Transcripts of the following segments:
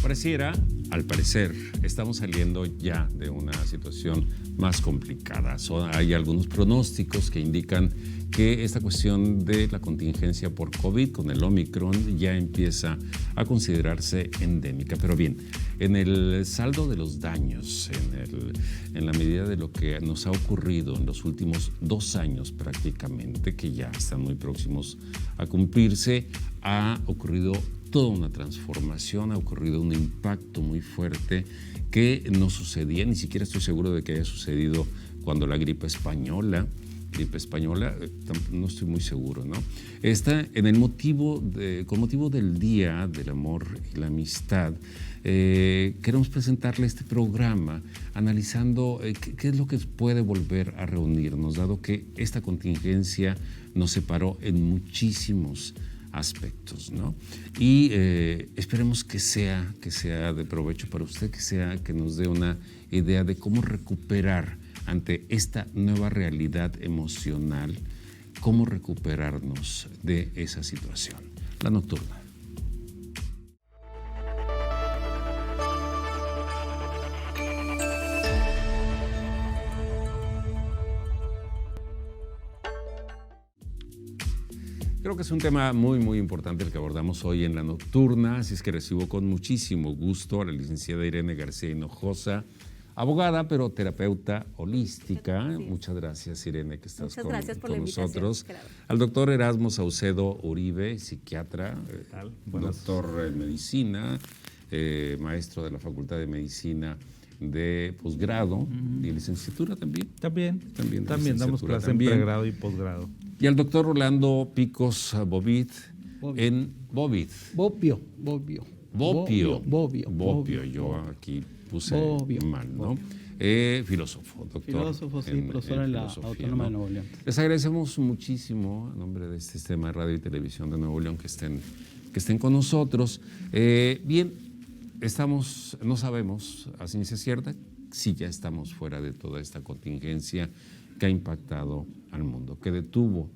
pareciera, al parecer, estamos saliendo ya de una situación más complicada. Hay algunos pronósticos que indican que esta cuestión de la contingencia por COVID con el Omicron ya empieza a considerarse endémica. Pero bien, en el saldo de los daños, en la medida de lo que nos ha ocurrido en los últimos 2 años prácticamente, que ya están muy próximos a cumplirse, ha ocurrido toda una transformación, ha ocurrido un impacto muy fuerte que no sucedía, ni siquiera estoy seguro de que haya sucedido cuando la gripe española, no estoy muy seguro, ¿no? Está en el con motivo del Día del Amor y la Amistad, queremos presentarle este programa analizando qué es lo que puede volver a reunirnos, dado que esta contingencia nos separó en muchísimos aspectos, ¿no? Y esperemos que sea de provecho para usted, que nos dé una idea de cómo recuperar ante esta nueva realidad emocional, cómo recuperarnos de esa situación. La Nocturna. Creo que es un tema muy, muy importante el que abordamos hoy en La Nocturna, así es que recibo con muchísimo gusto a la licenciada Irene García Hinojosa, abogada, pero terapeuta holística. Muchas gracias, Irene, que estás con nosotros. Claro. Al doctor Erasmo Saucedo Uribe, psiquiatra, doctor en medicina, maestro de la Facultad de Medicina de posgrado y licenciatura también. También damos clases en pregrado y posgrado. Y al doctor Rolando Picos Bobit en Bobit. Bobbio. Yo aquí puse mal, ¿no? Filósofo, doctor. Filósofo, sí, profesor en la Autónoma de Nuevo León. Les agradecemos muchísimo, en nombre de este sistema de radio y televisión de Nuevo León, que estén con nosotros. Bien, no sabemos a ciencia cierta si ya estamos fuera de toda esta contingencia que ha impactado al mundo, que detuvo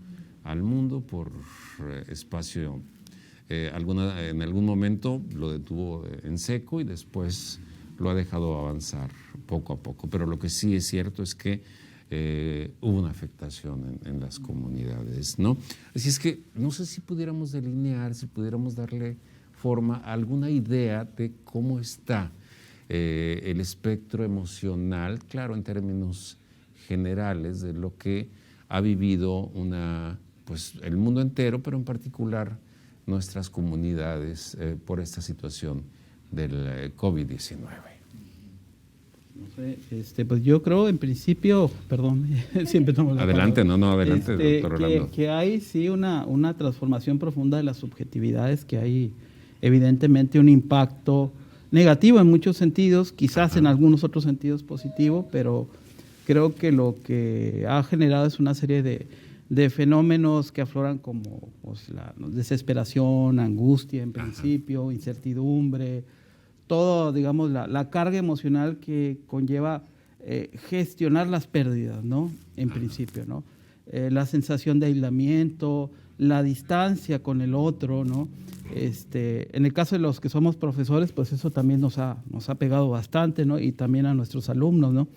al mundo por espacio. En algún momento lo detuvo en seco y después lo ha dejado avanzar poco a poco. Pero lo que sí es cierto es que hubo una afectación en las comunidades, ¿no? Así es que no sé si pudiéramos delinear, si pudiéramos darle forma a alguna idea de cómo está el espectro emocional, claro, en términos generales de lo que ha vivido el mundo entero, pero en particular nuestras comunidades por esta situación del COVID-19. No sé, pues yo creo en principio, perdón, siempre tomo la adelante, palabra. Adelante, doctor Orlando. Que hay sí una transformación profunda de las subjetividades, que hay evidentemente un impacto negativo en muchos sentidos, quizás en algunos otros sentidos positivo, pero creo que lo que ha generado es una serie de fenómenos que afloran como la desesperación, angustia en principio, incertidumbre, todo, digamos, la carga emocional que conlleva gestionar las pérdidas, ¿no? En principio, ¿no? La sensación de aislamiento, la distancia con el otro, ¿no? En el caso de los que somos profesores, pues eso también nos ha pegado bastante, ¿no? Y también a nuestros alumnos, ¿no?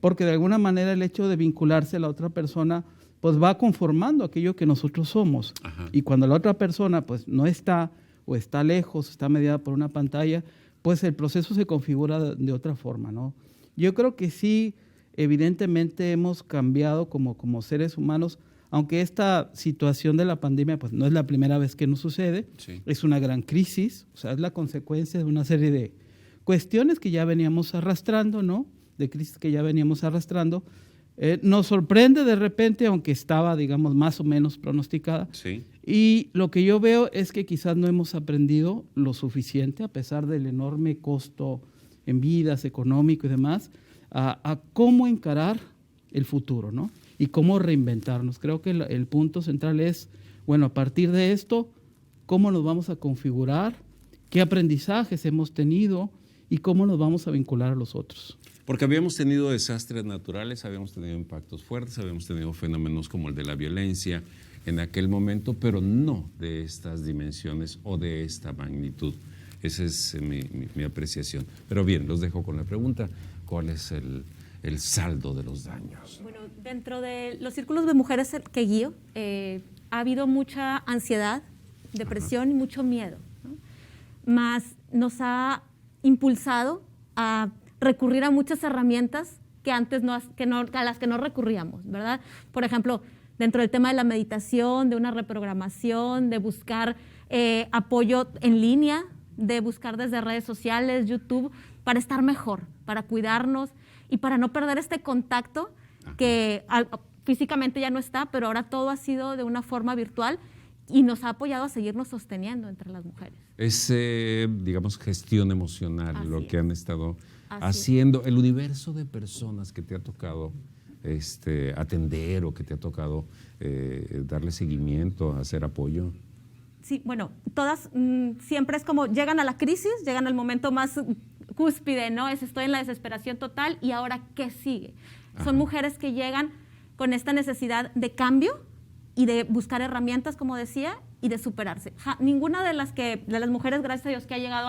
Porque de alguna manera el hecho de vincularse a la otra persona pues va conformando aquello que nosotros somos. Ajá. Y cuando la otra persona pues no está o está lejos, está mediada por una pantalla, pues el proceso se configura de otra forma, ¿no? Yo creo que sí, evidentemente hemos cambiado como seres humanos, aunque esta situación de la pandemia pues no es la primera vez que nos sucede, sí. Es una gran crisis, o sea, es la consecuencia de una serie de cuestiones que ya veníamos arrastrando, ¿no? De crisis que ya veníamos arrastrando. Nos sorprende de repente, aunque estaba, digamos, más o menos pronosticada. Sí. Y lo que yo veo es que quizás no hemos aprendido lo suficiente, a pesar del enorme costo en vidas, económico y demás, a cómo encarar el futuro, ¿no? Y cómo reinventarnos. Creo que el punto central es, bueno, a partir de esto, cómo nos vamos a configurar, qué aprendizajes hemos tenido y cómo nos vamos a vincular a los otros. Porque habíamos tenido desastres naturales, habíamos tenido impactos fuertes, habíamos tenido fenómenos como el de la violencia en aquel momento, pero no de estas dimensiones o de esta magnitud Esa es mi apreciación. Pero bien, los dejo con la pregunta, ¿cuál es el saldo de los daños? Bueno, dentro de los círculos de mujeres que guío, ha habido mucha ansiedad, depresión y mucho miedo, ¿no? Más nos ha impulsado a recurrir a muchas herramientas que antes a las que no recurríamos, ¿verdad? Por ejemplo, dentro del tema de la meditación, de una reprogramación, de buscar apoyo en línea, de buscar desde redes sociales, YouTube, para estar mejor, para cuidarnos y para no perder este contacto que físicamente ya no está, pero ahora todo ha sido de una forma virtual y nos ha apoyado a seguirnos sosteniendo entre las mujeres. Es, digamos, gestión emocional, Así lo que es. han estado Así haciendo. El universo de personas que te ha tocado atender o que te ha tocado darle seguimiento, hacer apoyo. Sí, bueno, todas siempre es como llegan a la crisis, llegan al momento más cúspide, ¿no? Estoy en la desesperación total y ahora, ¿qué sigue? Son mujeres que llegan con esta necesidad de cambio y de buscar herramientas, como decía, y de superarse. Ninguna de las mujeres, gracias a Dios, que ha llegado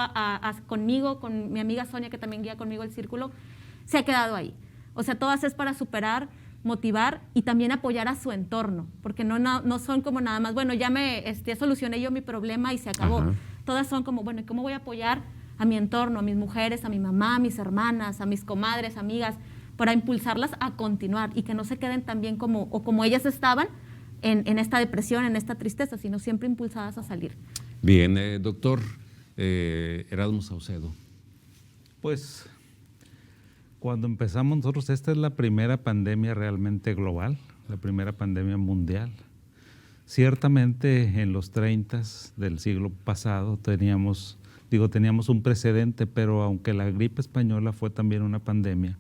conmigo, con mi amiga Sonia, que también guía conmigo el círculo, se ha quedado ahí. O sea, todas es para superar, motivar y también apoyar a su entorno, porque no son como nada más, bueno, ya solucioné yo mi problema y se acabó. Todas son como, bueno, ¿cómo voy a apoyar a mi entorno, a mis mujeres, a mi mamá, a mis hermanas, a mis comadres, amigas, para impulsarlas a continuar y que no se queden también como ellas estaban en esta depresión, en esta tristeza, sino siempre impulsadas a salir? Bien, doctor Erasmo Saucedo. Pues cuando empezamos nosotros, esta es la primera pandemia realmente global, la primera pandemia mundial. Ciertamente en los 30s del siglo pasado teníamos un precedente, pero aunque la gripe española fue también una pandemia,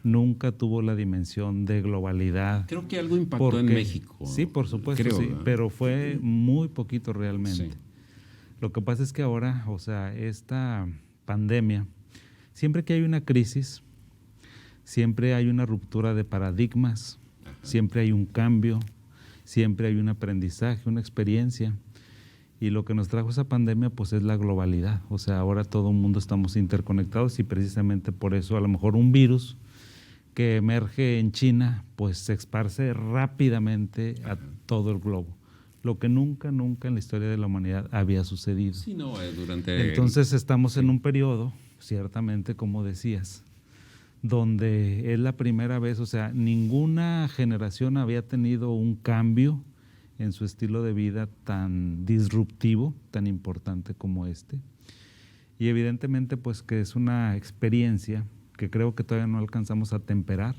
nunca tuvo la dimensión de globalidad. Creo que algo impactó en México. Sí, por supuesto, creo, sí, pero fue muy poquito realmente. Sí. Lo que pasa es que ahora, o sea, esta pandemia, siempre que hay una crisis, siempre hay una ruptura de paradigmas, siempre hay un cambio, siempre hay un aprendizaje, una experiencia. Y lo que nos trajo esa pandemia pues es la globalidad. O sea, ahora todo el mundo estamos interconectados y precisamente por eso a lo mejor un virus que emerge en China pues se esparce rápidamente a todo el globo. Lo que nunca en la historia de la humanidad había sucedido. Sí, no, durante... Entonces estamos en un periodo, ciertamente como decías, donde es la primera vez, o sea, ninguna generación había tenido un cambio en su estilo de vida tan disruptivo, tan importante como este. Y evidentemente pues que es una experiencia que creo que todavía no alcanzamos a temperar.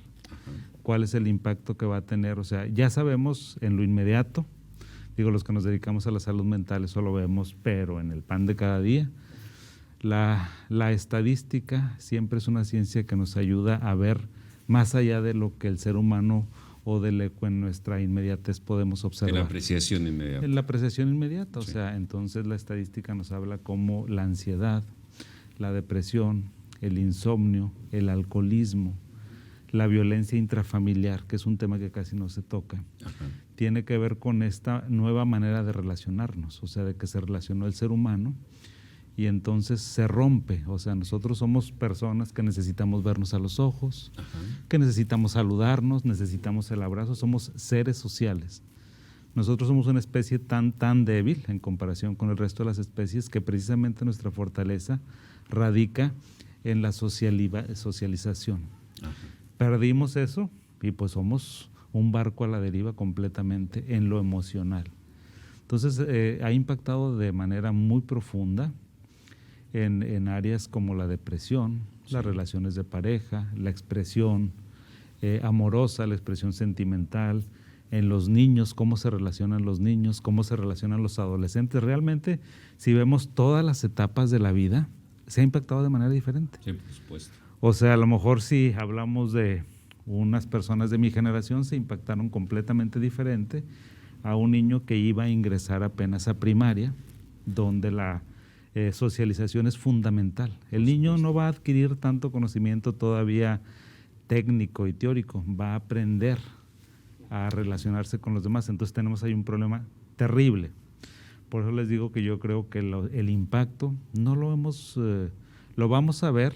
¿Cuál es el impacto que va a tener? O sea, ya sabemos en lo inmediato, digo, los que nos dedicamos a la salud mental, eso lo vemos, pero en el pan de cada día. La estadística siempre es una ciencia que nos ayuda a ver más allá de lo que el ser humano o de lo que en nuestra inmediatez podemos observar. En la apreciación inmediata. En la apreciación inmediata, Sí. O sea, entonces la estadística nos habla como la ansiedad, la depresión, el insomnio, el alcoholismo, la violencia intrafamiliar, que es un tema que casi no se toca, tiene que ver con esta nueva manera de relacionarnos, o sea, de que se relacionó el ser humano y entonces se rompe. O sea, nosotros somos personas que necesitamos vernos a los ojos, que necesitamos saludarnos, necesitamos el abrazo, somos seres sociales. Nosotros somos una especie tan débil en comparación con el resto de las especies que precisamente nuestra fortaleza radica en la socialización. Perdimos eso y pues somos un barco a la deriva completamente en lo emocional. Entonces ha impactado de manera muy profunda en áreas como la depresión, las relaciones de pareja, la expresión amorosa, la expresión sentimental, en los niños, cómo se relacionan los niños, cómo se relacionan los adolescentes. Realmente, si vemos todas las etapas de la vida, se ha impactado de manera diferente. Sí, por supuesto. O sea, a lo mejor si hablamos de unas personas de mi generación, se impactaron completamente diferente a un niño que iba a ingresar apenas a primaria, donde la socialización es fundamental. El niño no va a adquirir tanto conocimiento todavía técnico y teórico, va a aprender a relacionarse con los demás. Entonces tenemos ahí un problema terrible. Por eso les digo que yo creo que el impacto no lo hemos, lo vamos a ver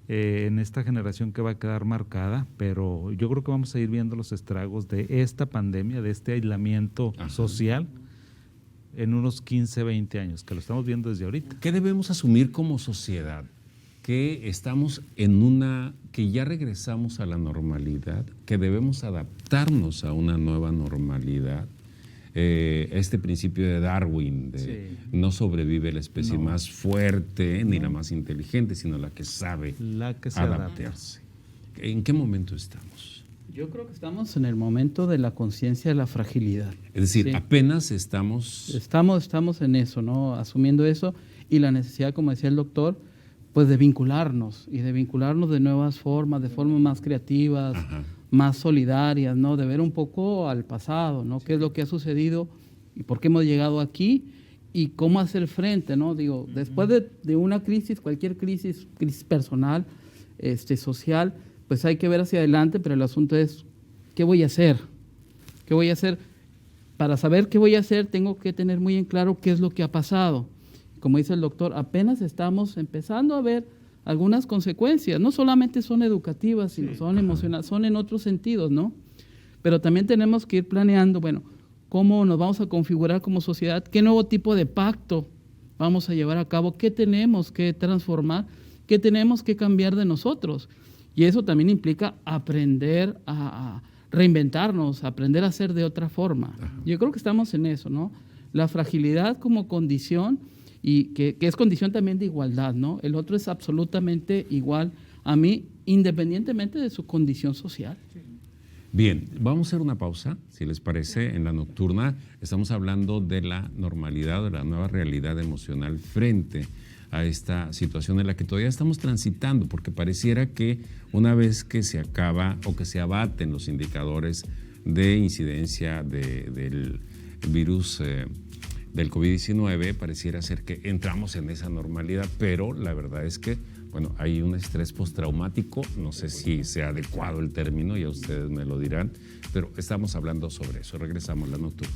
en esta generación que va a quedar marcada, pero yo creo que vamos a ir viendo los estragos de esta pandemia, de este aislamiento social en unos 15, 20 años, que lo estamos viendo desde ahorita. ¿Qué debemos asumir como sociedad? Que estamos que ya regresamos a la normalidad, que debemos adaptarnos a una nueva normalidad. Este principio de Darwin, no sobrevive la especie más fuerte ni la más inteligente, sino la que sabe adaptarse. ¿En qué momento estamos? Yo creo que estamos en el momento de la conciencia de la fragilidad. Es decir, apenas estamos en eso, ¿no? Asumiendo eso y la necesidad, como decía el doctor, pues de vincularnos y de vincularnos de nuevas formas, de formas más creativas, más solidarias, ¿no? De ver un poco al pasado, ¿no? Qué es lo que ha sucedido y por qué hemos llegado aquí y cómo hacer frente, ¿no? Digo, después de una crisis, cualquier crisis personal, social, pues hay que ver hacia adelante, pero el asunto es, ¿qué voy a hacer? ¿Qué voy a hacer? Para saber qué voy a hacer, tengo que tener muy en claro qué es lo que ha pasado. Como dice el doctor, apenas estamos empezando a ver algunas consecuencias. No solamente son educativas, sino son emocionales, son en otros sentidos, ¿no? Pero también tenemos que ir planeando, bueno, cómo nos vamos a configurar como sociedad, qué nuevo tipo de pacto vamos a llevar a cabo, qué tenemos que transformar, qué tenemos que cambiar de nosotros. Y eso también implica aprender a reinventarnos, aprender a hacer de otra forma. Yo creo que estamos en eso, ¿no? La fragilidad como condición, y que es condición también de igualdad, ¿no? El otro es absolutamente igual a mí, independientemente de su condición social. Bien, vamos a hacer una pausa, si les parece, en la nocturna. Estamos hablando de la normalidad, de la nueva realidad emocional frente a esta situación en la que todavía estamos transitando, porque pareciera que una vez que se acaba o que se abaten los indicadores de incidencia del virus del COVID-19, pareciera ser que entramos en esa normalidad, pero la verdad es que, bueno, hay un estrés postraumático, no sé si sea adecuado el término, ya ustedes me lo dirán, pero estamos hablando sobre eso. Regresamos a la nocturna.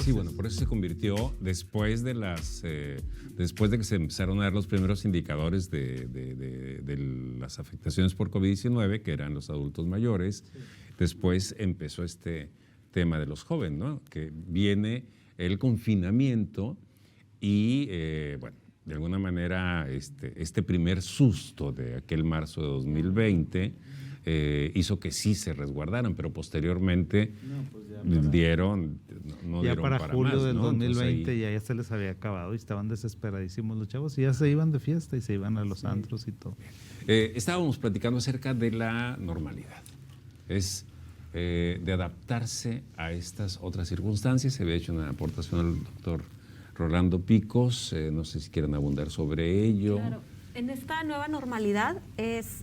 Sí, bueno, por eso se convirtió después de que se empezaron a dar los primeros indicadores de las afectaciones por COVID-19, que eran los adultos mayores. Después empezó este tema de los jóvenes, ¿no? Que viene el confinamiento y, bueno, de alguna manera este primer susto de aquel marzo de 2020 hizo que sí se resguardaran, pero posteriormente dieron para julio más, del ¿no? 2020 Entonces, ya se les había acabado y estaban desesperadísimos los chavos y ya se iban de fiesta y se iban a los antros y todo. Estábamos platicando acerca de la normalidad. Es de adaptarse a estas otras circunstancias. Se había hecho una aportación al doctor Rolando Picos. No sé si quieren abundar sobre ello. Claro. En esta nueva normalidad es,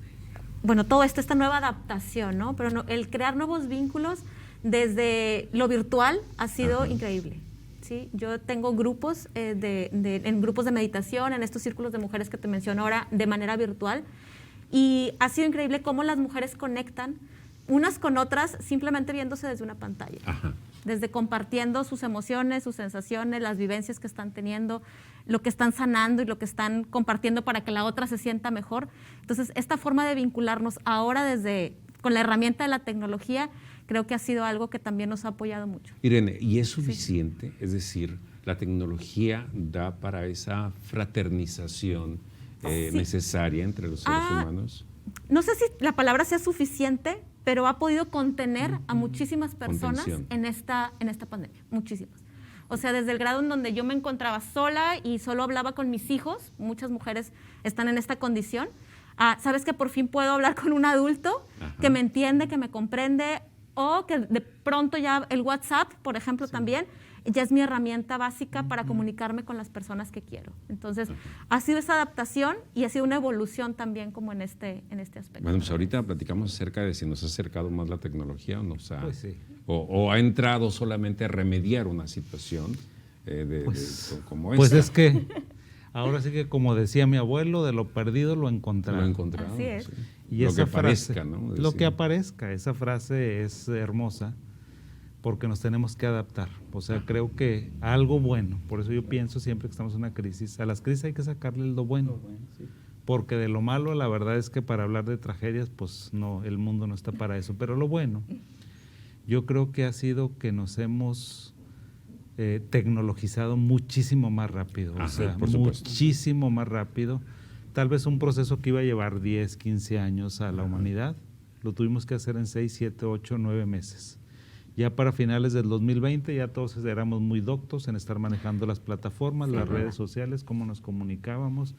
bueno, todo esto, esta nueva adaptación, ¿no? Pero no, el crear nuevos vínculos desde lo virtual ha sido increíble. ¿Sí? Yo tengo grupos en grupos de meditación, en estos círculos de mujeres que te menciono ahora, de manera virtual, y ha sido increíble cómo las mujeres conectan unas con otras simplemente viéndose desde una pantalla. Desde compartiendo sus emociones, sus sensaciones, las vivencias que están teniendo, lo que están sanando y lo que están compartiendo para que la otra se sienta mejor. Entonces, esta forma de vincularnos ahora con la herramienta de la tecnología, creo que ha sido algo que también nos ha apoyado mucho. Irene, ¿y es suficiente? Sí. Es decir, ¿la tecnología da para esa fraternización necesaria entre los seres humanos? No sé si la palabra sea suficiente, pero ha podido contener a muchísimas personas en esta pandemia, muchísimas. O sea, desde el grado en donde yo me encontraba sola y solo hablaba con mis hijos, muchas mujeres están en esta condición, sabes que por fin puedo hablar con un adulto que me entiende, que me comprende, o que de pronto ya el WhatsApp, por ejemplo, también, ya es mi herramienta básica para comunicarme con las personas que quiero. Entonces, ha sido esa adaptación y ha sido una evolución también como en este aspecto. Bueno, pues ahorita platicamos acerca de si nos ha acercado más la tecnología o nos ha, Pues sí. o ha entrado solamente a remediar una situación como esta. Pues es que ahora sí que, como decía mi abuelo, de lo perdido lo encontrado. Lo he encontrado. Así es. Sí. Y lo esa que aparezca, frase, ¿no? lo que aparezca, esa frase es hermosa porque nos tenemos que adaptar. O sea, creo que algo bueno, por eso yo pienso siempre que estamos en una crisis, a las crisis hay que sacarle lo bueno. Porque de lo malo, la verdad es que para hablar de tragedias, pues no, el mundo no está para eso. Pero lo bueno, yo creo que ha sido que nos hemos tecnologizado muchísimo más rápido. Ajá, o sea, por supuesto. muchísimo más rápido. Tal vez un proceso que iba a llevar 10, 15 años a la humanidad, lo tuvimos que hacer en 6, 7, 8, 9 meses. Ya para finales del 2020 ya todos éramos muy doctos en estar manejando las plataformas, las redes sociales, cómo nos comunicábamos.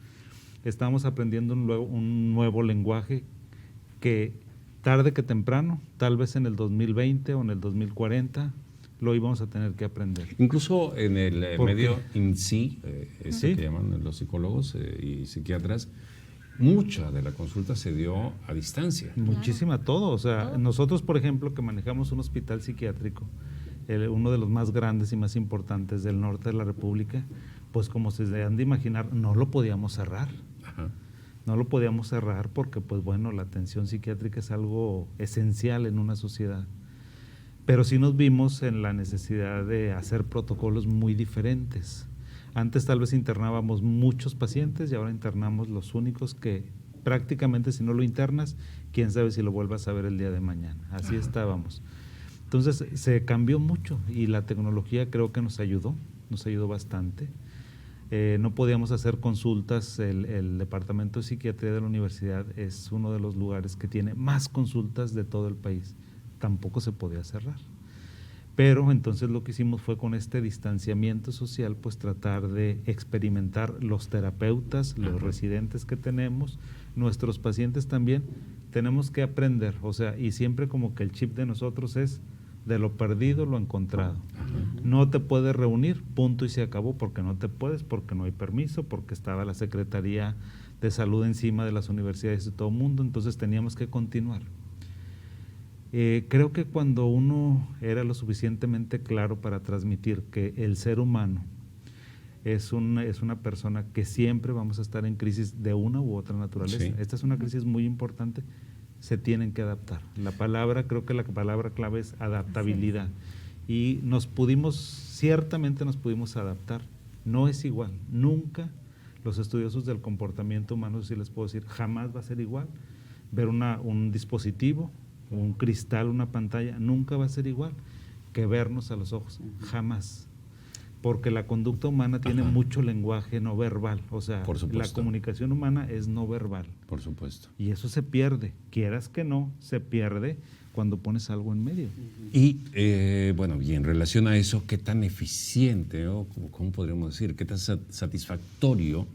Estábamos aprendiendo un nuevo lenguaje que tarde que temprano, tal vez en el 2020 o en el 2040, lo íbamos a tener que aprender. Incluso en el medio qué? INSI, ¿Sí? que llaman los psicólogos y psiquiatras, mucha de la consulta se dio a distancia. Muchísima, todo. O sea, nosotros, por ejemplo, que manejamos un hospital psiquiátrico, uno de los más grandes y más importantes del norte de la República, pues como se han de imaginar, no lo podíamos cerrar. Ajá. No lo podíamos cerrar porque, pues bueno, la atención psiquiátrica es algo esencial en una sociedad. Pero sí nos vimos en la necesidad de hacer protocolos muy diferentes. Antes tal vez internábamos muchos pacientes y ahora internamos los únicos que prácticamente, si no lo internas, quién sabe si lo vuelvas a ver el día de mañana. Así estábamos. Entonces se cambió mucho y la tecnología creo que nos ayudó bastante. No podíamos hacer consultas, el Departamento de Psiquiatría de la universidad es uno de los lugares que tiene más consultas de todo el país. Tampoco se podía cerrar. Pero entonces lo que hicimos fue con este distanciamiento social, pues tratar de experimentar los terapeutas, los residentes que tenemos, nuestros pacientes también, tenemos que aprender, o sea, y siempre como que el chip de nosotros es de lo perdido lo encontrado. No te puedes reunir, punto y se acabó, porque no te puedes, porque no hay permiso, porque estaba la Secretaría de Salud encima de las universidades de todo el mundo, entonces teníamos que continuar. Creo que cuando uno era lo suficientemente claro para transmitir que el ser humano es una persona que siempre vamos a estar en crisis de una u otra naturaleza. Sí. Esta es una crisis muy importante, se tienen que adaptar. Creo que la palabra clave es adaptabilidad. Y ciertamente nos pudimos adaptar. No es igual, nunca los estudiosos del comportamiento humano, si les puedo decir, jamás va a ser igual. Ver un dispositivo, un cristal, una pantalla, nunca va a ser igual que vernos a los ojos, jamás. Porque la conducta humana tiene mucho lenguaje no verbal, o sea, la comunicación humana es no verbal. Por supuesto. Y eso se pierde, quieras que no, se pierde cuando pones algo en medio. Y bueno, y en relación a eso, ¿qué tan eficiente, o cómo podríamos decir, qué tan satisfactorio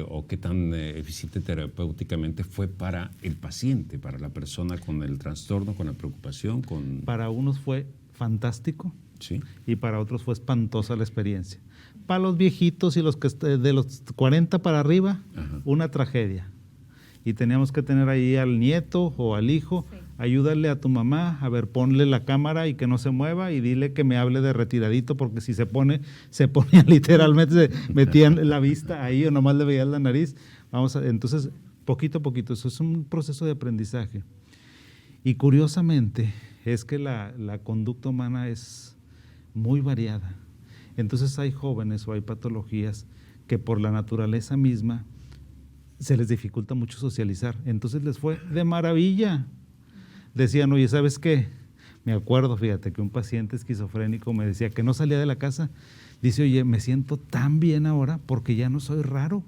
o qué tan eficiente terapéuticamente fue para el paciente, para la persona con el trastorno, con la preocupación? Para unos fue fantástico, sí, y para otros fue espantosa la experiencia. Para los viejitos y los que de los 40 para arriba, una tragedia. Y teníamos que tener ahí al nieto o al hijo, ayúdale a tu mamá, a ver, ponle la cámara y que no se mueva y dile que me hable de retiradito, porque si se ponía literalmente, se metían la vista ahí o nomás le veían la nariz. Entonces, poquito a poquito, eso es un proceso de aprendizaje. Y curiosamente, es que la conducta humana es muy variada. Entonces hay jóvenes o hay patologías que por la naturaleza misma se les dificulta mucho socializar. Entonces les fue de maravilla. Decían, oye, ¿sabes qué? Me acuerdo, fíjate, que un paciente esquizofrénico me decía que no salía de la casa. Dice, oye, me siento tan bien ahora porque ya no soy raro.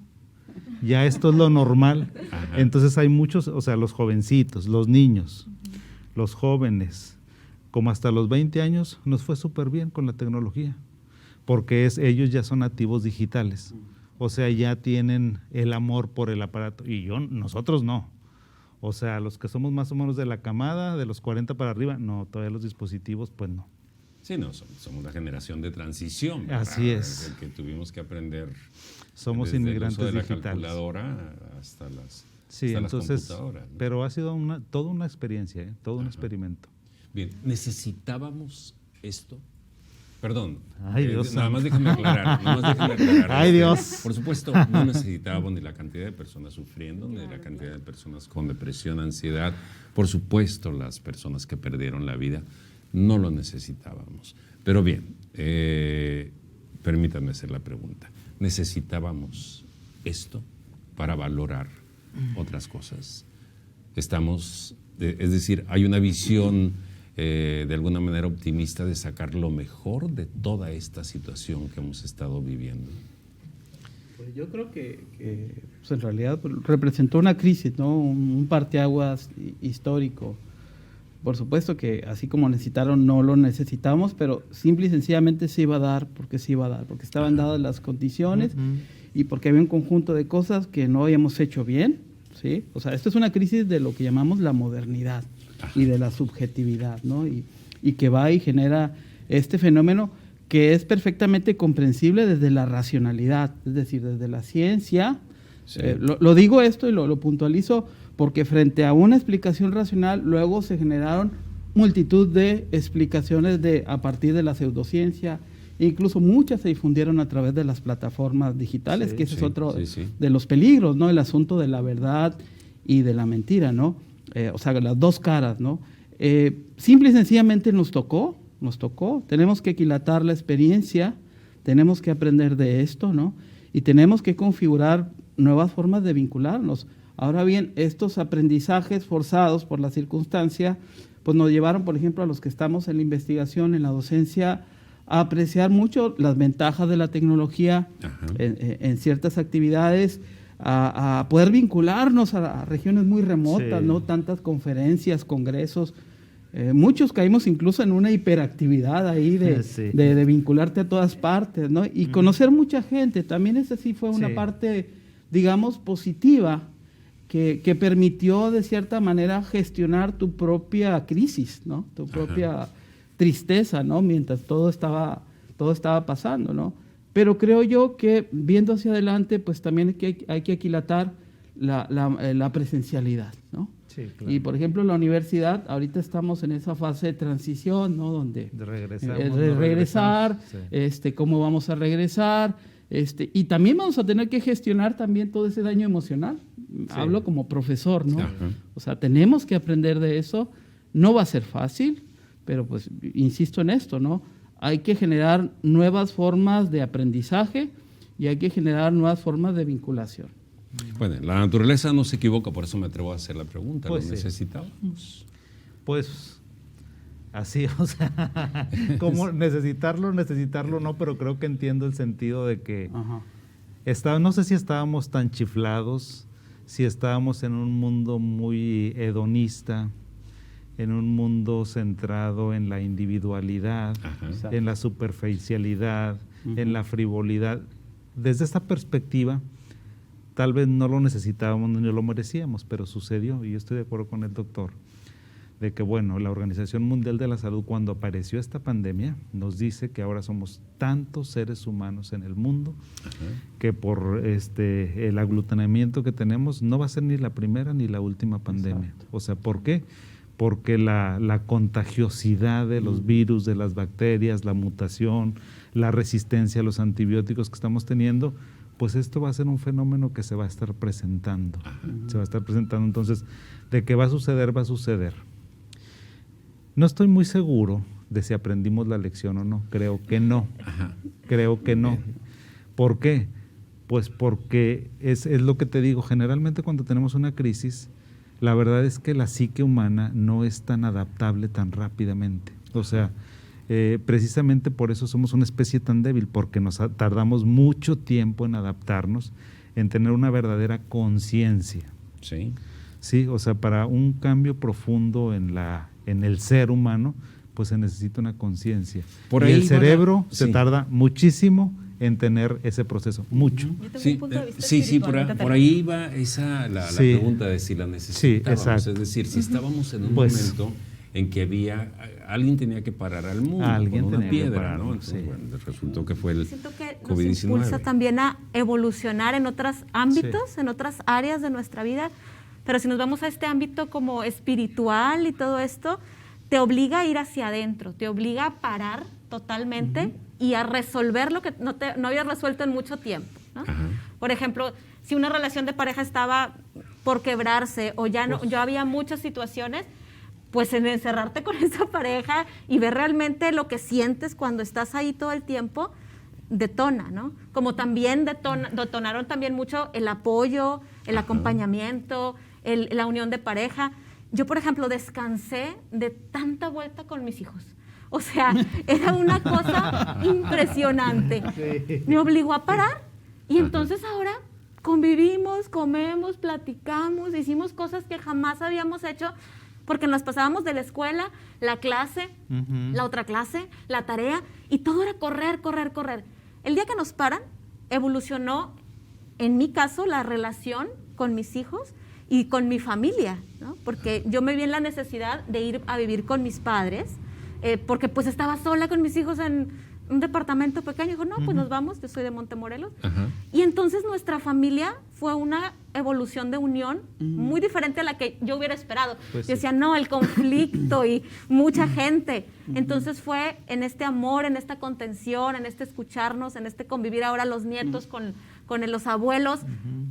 Ya esto es lo normal. Entonces hay muchos, o sea, los jovencitos, los niños, los jóvenes, como hasta los 20 años, nos fue súper bien con la tecnología. porque ellos ya son nativos digitales, o sea, ya tienen el amor por el aparato, y nosotros no. O sea, los que somos más o menos de la camada, de los 40 para arriba, no, todavía los dispositivos, pues no. Sí, no, somos la generación de transición, ¿verdad? Así es. El que tuvimos que aprender. Somos desde inmigrantes el uso de digitales. La calculadora hasta las, sí, hasta entonces, las computadoras, ¿no? Pero ha sido toda una experiencia, todo un experimento. Bien, ¿necesitábamos esto? Perdón. Ay, Dios. Nada más déjenme aclarar. Ay, Dios. Por supuesto, no necesitábamos ni la cantidad de personas sufriendo, ni la cantidad de personas con depresión, ansiedad. Por supuesto, las personas que perdieron la vida, no lo necesitábamos. Pero bien, permítanme hacer la pregunta. ¿Necesitábamos esto para valorar otras cosas? Es decir, hay una visión de alguna manera optimista de sacar lo mejor de toda esta situación que hemos estado viviendo. Pues yo creo que pues en realidad representó una crisis, ¿no? Un parteaguas histórico. Por supuesto que así como necesitaron, no lo necesitamos, pero simple y sencillamente se iba a dar, porque estaban dadas las condiciones y porque había un conjunto de cosas que no habíamos hecho bien, ¿sí? O sea, esto es una crisis de lo que llamamos la modernidad y de la subjetividad, ¿no? Y que va y genera este fenómeno que es perfectamente comprensible desde la racionalidad, es decir, desde la ciencia. Sí. Lo digo esto y lo puntualizo porque frente a una explicación racional luego se generaron multitud de explicaciones a partir de la pseudociencia, e incluso muchas se difundieron a través de las plataformas digitales, que ese es otro de los peligros, ¿no? El asunto de la verdad y de la mentira, ¿no? O sea, las dos caras, ¿no? Simple y sencillamente nos tocó, tenemos que aquilatar la experiencia, tenemos que aprender de esto, ¿no? Y tenemos que configurar nuevas formas de vincularnos. Ahora bien, estos aprendizajes forzados por la circunstancia, pues nos llevaron, por ejemplo, a los que estamos en la investigación, en la docencia, a apreciar mucho las ventajas de la tecnología en ciertas actividades, a poder vincularnos a regiones muy remotas, ¿no? Tantas conferencias, congresos. Muchos caímos incluso en una hiperactividad ahí de vincularte a todas partes, ¿no? Y conocer mucha gente. También esa sí fue una parte, digamos, positiva que permitió de cierta manera gestionar tu propia crisis, ¿no? Tu propia tristeza, ¿no? Mientras todo estaba pasando, ¿no? Pero creo yo que viendo hacia adelante, pues también hay que aquilatar la presencialidad, ¿no? Sí, claro. Y por ejemplo, en la universidad, ahorita estamos en esa fase de transición, ¿no? Donde regresar, cómo vamos a regresar, y también vamos a tener que gestionar también todo ese daño emocional. Hablo como profesor, ¿no? O sea, tenemos que aprender de eso. No va a ser fácil, pero pues insisto en esto, ¿no? Hay que generar nuevas formas de aprendizaje y hay que generar nuevas formas de vinculación. Bueno, la naturaleza no se equivoca, por eso me atrevo a hacer la pregunta. Pues ¿Lo necesitábamos? Pues así, o sea, como necesitarlo no, pero creo que entiendo el sentido de que no sé si estábamos tan chiflados, si estábamos en un mundo muy hedonista, en un mundo centrado en la individualidad, en la superficialidad, en la frivolidad. Desde esta perspectiva, tal vez no lo necesitábamos ni lo merecíamos, pero sucedió, y yo estoy de acuerdo con el doctor, de que bueno, la Organización Mundial de la Salud, cuando apareció esta pandemia, nos dice que ahora somos tantos seres humanos en el mundo que por el aglutinamiento que tenemos no va a ser ni la primera ni la última pandemia. O sea, ¿por qué? Porque la contagiosidad de los virus, de las bacterias, la mutación, la resistencia a los antibióticos que estamos teniendo, pues esto va a ser un fenómeno que se va a estar presentando. Se va a estar presentando. Entonces, de que va a suceder, va a suceder. No estoy muy seguro de si aprendimos la lección o no. Creo que no. Creo que no. ¿Por qué? Pues porque es lo que te digo. Generalmente cuando tenemos una crisis, la verdad es que la psique humana no es tan adaptable tan rápidamente. O sea, precisamente por eso somos una especie tan débil, porque nos tardamos mucho tiempo en adaptarnos, en tener una verdadera conciencia. Sí. Sí, o sea, para un cambio profundo en el ser humano, pues se necesita una conciencia. Por Y ahí el van cerebro a- se sí. tarda muchísimo en tener ese proceso, mucho. Yo tengo Sí, un punto de vista sí, espiritual, ahorita por ahí va la Sí. pregunta de si la necesitábamos. exacto. Es decir, si estábamos en un Pues- momento en que alguien tenía que parar al mundo Alguien con una tenía que piedra, parar, ¿no? Entonces, sí. bueno, resultó que fue el Siento que nos COVID-19. impulsa también a evolucionar en otros ámbitos, en otras áreas de nuestra vida, pero si nos vamos a este ámbito como espiritual y todo esto, te obliga a ir hacia adentro, te obliga a parar totalmente y a resolver lo que no habías resuelto en mucho tiempo, ¿no? Ajá. Por ejemplo, si una relación de pareja estaba por quebrarse o ya había muchas situaciones, pues en encerrarte con esa pareja y ver realmente lo que sientes cuando estás ahí todo el tiempo, detona, ¿no? Como también detonaron también mucho el apoyo, el acompañamiento, la unión de pareja. Yo, por ejemplo, descansé de tanta vuelta con mis hijos. O sea, era una cosa impresionante. Me obligó a parar y entonces ahora convivimos, comemos, platicamos, hicimos cosas que jamás habíamos hecho porque nos pasábamos de la escuela, la clase, la otra clase, la tarea y todo era correr, correr, correr. El día que nos paran, evolucionó, en mi caso, la relación con mis hijos y con mi familia, ¿no? Porque yo me vi en la necesidad de ir a vivir con mis padres, porque pues estaba sola con mis hijos en un departamento pequeño. Dijo, no, pues nos vamos, yo soy de Montemorelos. Ajá. Y entonces nuestra familia fue una evolución de unión muy diferente a la que yo hubiera esperado. Pues Yo decía, no, el conflicto y mucha gente. Entonces fue en este amor, en esta contención, en este escucharnos, en este convivir ahora los nietos con los abuelos.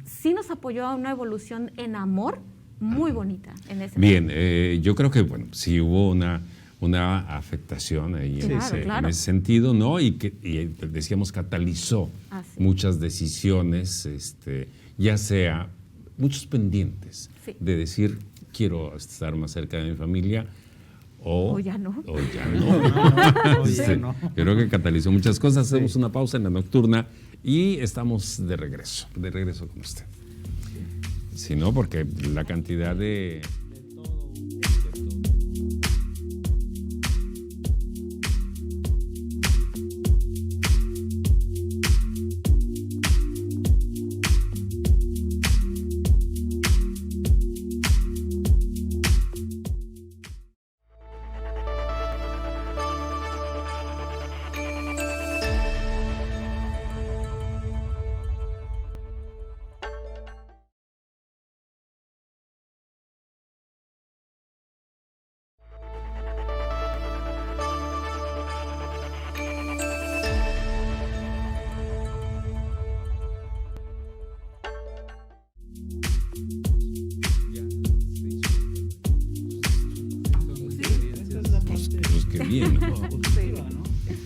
Sí nos apoyó a una evolución en amor muy bonita en ese Bien, yo creo que, bueno, sí hubo una afectación ahí en, Claro, claro. en ese sentido, ¿no? Y decíamos, catalizó Así. muchas decisiones, ya sea muchos pendientes Sí. de decir, quiero estar más cerca de mi familia, o ya no. O ya no. O ya no. Yo creo que catalizó muchas cosas. Hacemos una pausa en la nocturna y estamos de regreso con usted. Si no, porque la cantidad de... Pues qué bien, ¿no? Positiva, ¿no?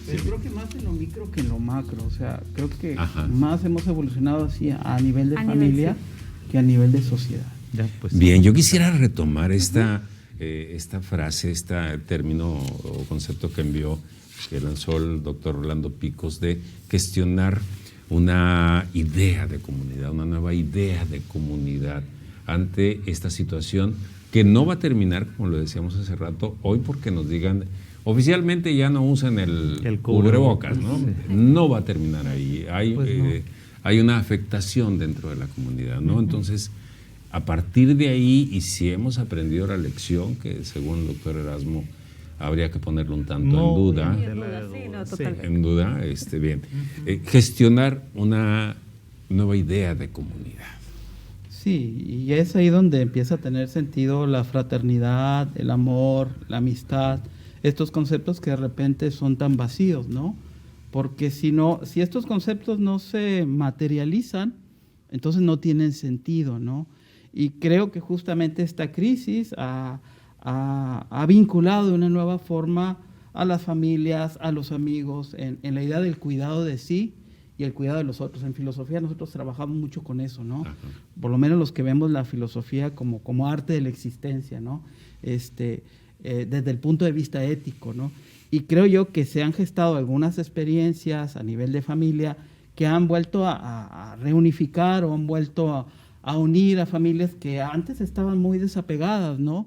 Pero creo que más en lo micro que en lo macro. O sea, creo que Ajá. más hemos evolucionado así a nivel de A nivel, familia que a nivel de sociedad. Ya, pues, Bien, yo quisiera retomar esta frase, este término o concepto que lanzó el doctor Rolando Picos de gestionar una idea de comunidad, una nueva idea de comunidad ante esta situación que no va a terminar, como lo decíamos hace rato, hoy porque nos digan, oficialmente ya no usan el cubrebocas, ¿no? Sí. No va a terminar ahí. Pues no. Hay una afectación dentro de la comunidad, ¿no? Entonces, a partir de ahí, y si hemos aprendido la lección, que según el doctor Erasmo habría que ponerlo un tanto en duda, Sí, en duda, sí, no, totalmente. en duda, bien, gestionar una nueva idea de comunidad. Sí, y es ahí donde empieza a tener sentido la fraternidad, el amor, la amistad, estos conceptos que de repente son tan vacíos, ¿no? Porque si estos conceptos no se materializan, entonces no tienen sentido, ¿no? Y creo que justamente esta crisis ha vinculado de una nueva forma a las familias, a los amigos, en la idea del cuidado de sí y el cuidado de los otros. En filosofía nosotros trabajamos mucho con eso, ¿no? Ajá. Por lo menos los que vemos la filosofía como arte de la existencia, ¿no? Desde el punto de vista ético, ¿no? Y creo yo que se han gestado algunas experiencias a nivel de familia que han vuelto a reunificar o han vuelto a unir a familias que antes estaban muy desapegadas, ¿no?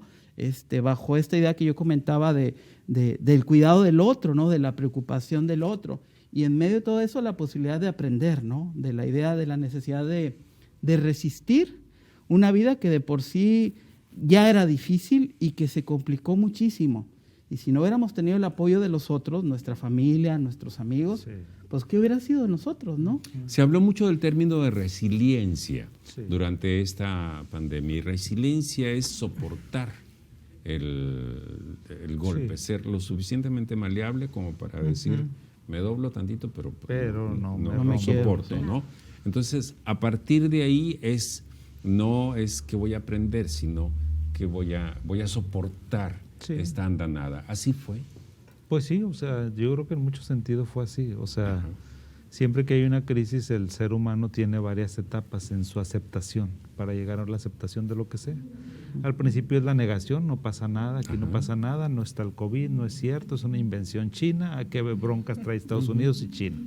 Bajo esta idea que yo comentaba de del cuidado del otro, ¿no? De la preocupación del otro. Y en medio de todo eso, la posibilidad de aprender, ¿no? De la idea de la necesidad de resistir una vida que de por sí ya era difícil y que se complicó muchísimo. Y si no hubiéramos tenido el apoyo de los otros, nuestra familia, nuestros amigos, sí, pues ¿qué hubiera sido de nosotros, no? Se habló mucho del término de resiliencia, sí, durante esta pandemia. Y resiliencia es soportar el golpe, sí, ser lo suficientemente maleable como para decir, me doblo tantito, pero no me soporto, quiero, sí, ¿no? Entonces, a partir de ahí no es que voy a aprender, sino que voy a soportar, sí, esta andanada. ¿Así fue? Pues sí, o sea, yo creo que en muchos sentidos fue así. O sea, siempre que hay una crisis, el ser humano tiene varias etapas en su aceptación para llegar a la aceptación de lo que sea. Al principio es la negación, no pasa nada, aquí no pasa nada, no está el COVID, no es cierto, es una invención china, ¿a qué broncas trae Estados Unidos y China?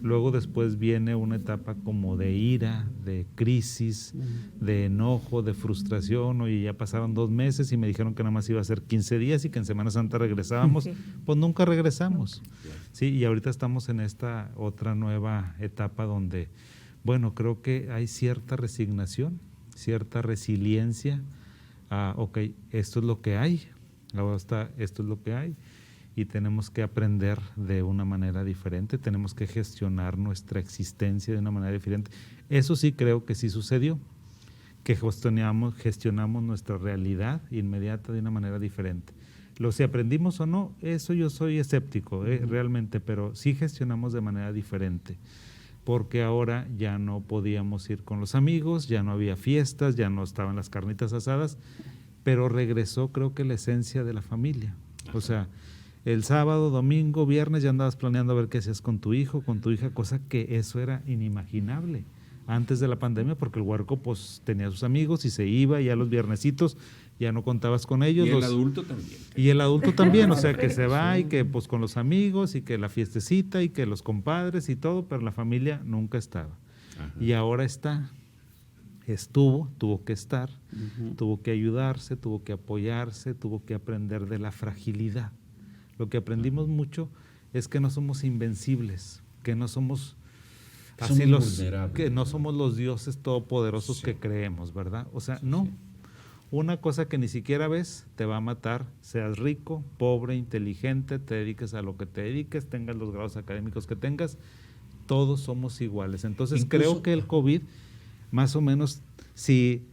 Luego después viene una etapa como de ira, de crisis, de enojo, de frustración. Oye, ya pasaron 2 meses y me dijeron que nada más iba a ser 15 días y que en Semana Santa regresábamos. Sí. Pues nunca regresamos. Sí, y ahorita estamos en esta otra nueva etapa donde, bueno, creo que hay cierta resignación, cierta resiliencia. Ok, esto es lo que hay. Ahora esto es lo que hay. Y tenemos que aprender de una manera diferente, tenemos que gestionar nuestra existencia de una manera diferente. Eso sí creo que sí sucedió, que gestionamos nuestra realidad inmediata de una manera diferente. Si aprendimos o no, eso yo soy escéptico, realmente, pero sí gestionamos de manera diferente, porque ahora ya no podíamos ir con los amigos, ya no había fiestas, ya no estaban las carnitas asadas, pero regresó creo que la esencia de la familia, o sea, el sábado, domingo, viernes ya andabas planeando a ver qué hacías con tu hijo, con tu hija, cosa que eso era inimaginable antes de la pandemia, porque el huerco pues tenía sus amigos y se iba, y ya los viernesitos ya no contabas con ellos. Y el adulto también. Y el adulto también, o sea, que se va y que pues con los amigos y que la fiestecita y que los compadres y todo, pero la familia nunca estaba. Ajá. Y ahora está, tuvo que estar, tuvo que ayudarse, tuvo que apoyarse, tuvo que aprender de la fragilidad. Lo que aprendimos mucho es que no somos invencibles, que no somos que no somos los dioses todopoderosos, sí, que creemos, ¿verdad? O sea, sí, no. Sí. Una cosa que ni siquiera ves te va a matar, seas rico, pobre, inteligente, te dediques a lo que te dediques, tengas los grados académicos que tengas, todos somos iguales. Entonces creo que el COVID, más o menos, si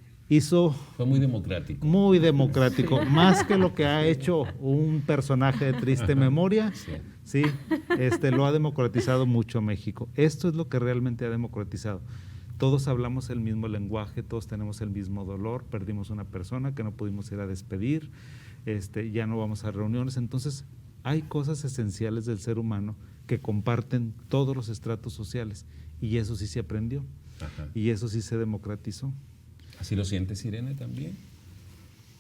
fue muy democrático. Muy democrático, más que lo que ha hecho un personaje de triste memoria, sí, lo ha democratizado mucho México. Esto es lo que realmente ha democratizado. Todos hablamos el mismo lenguaje, todos tenemos el mismo dolor, perdimos una persona que no pudimos ir a despedir, ya no vamos a reuniones. Entonces, hay cosas esenciales del ser humano que comparten todos los estratos sociales, y eso sí se aprendió. Ajá. Y eso sí se democratizó. ¿Así lo sientes, Irene, también?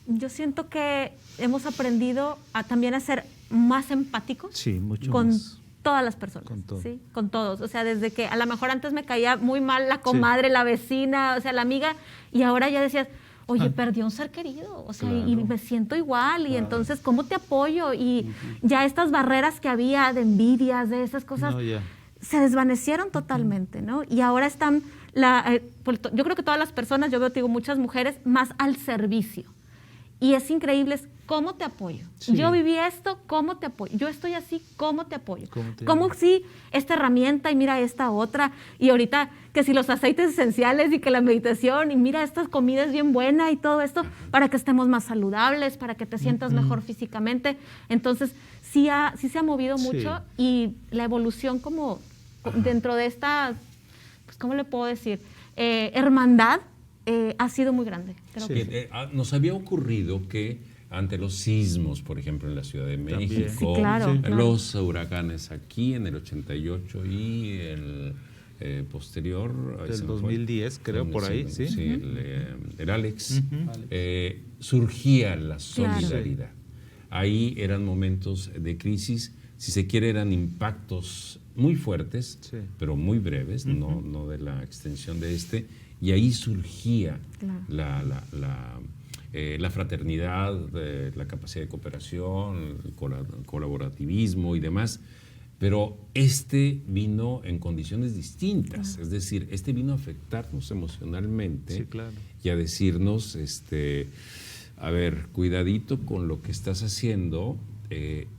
Yo siento que hemos aprendido también a ser más empáticos, sí, mucho con más. Todas las personas, con todo. ¿sí? Con todos. O sea, desde que a lo mejor antes me caía muy mal la comadre, sí, la vecina, o sea, la amiga, y ahora ya decías, oye, perdió un ser querido, o sea, claro, y me siento igual, y entonces, ¿cómo te apoyo? Y ya estas barreras que había de envidias, de esas cosas, se desvanecieron totalmente, ¿no? Y ahora están, yo creo que todas las personas, yo veo, te digo, muchas mujeres, más al servicio. Y es increíble, ¿cómo te apoyo? Sí. Yo viví esto, ¿cómo te apoyo? Yo estoy así, ¿cómo te apoyo? ¿Cómo sí, esta herramienta y mira esta otra? Y ahorita que si los aceites esenciales y que la meditación y mira esta comida es bien buena y todo esto para que estemos más saludables, para que te sientas mejor físicamente. Entonces, sí se ha movido mucho, y la evolución como dentro de esta, pues, ¿cómo le puedo decir? Hermandad. Ha sido muy grande. Creo que nos había ocurrido que ante los sismos, por ejemplo, en la Ciudad de México, sí, claro, los huracanes aquí en el 88 y el posterior... Del 2010, creo, por ahí, sí. Sí, el Alex. Surgía la solidaridad. Ahí eran momentos de crisis, si se quiere, eran impactos muy fuertes, pero muy breves, no de la extensión de y ahí surgía la fraternidad, la capacidad de cooperación, el colaborativismo y demás. Pero vino en condiciones distintas, es decir, vino a afectarnos emocionalmente, Sí, claro. y a decirnos, a ver, cuidadito con lo que estás haciendo.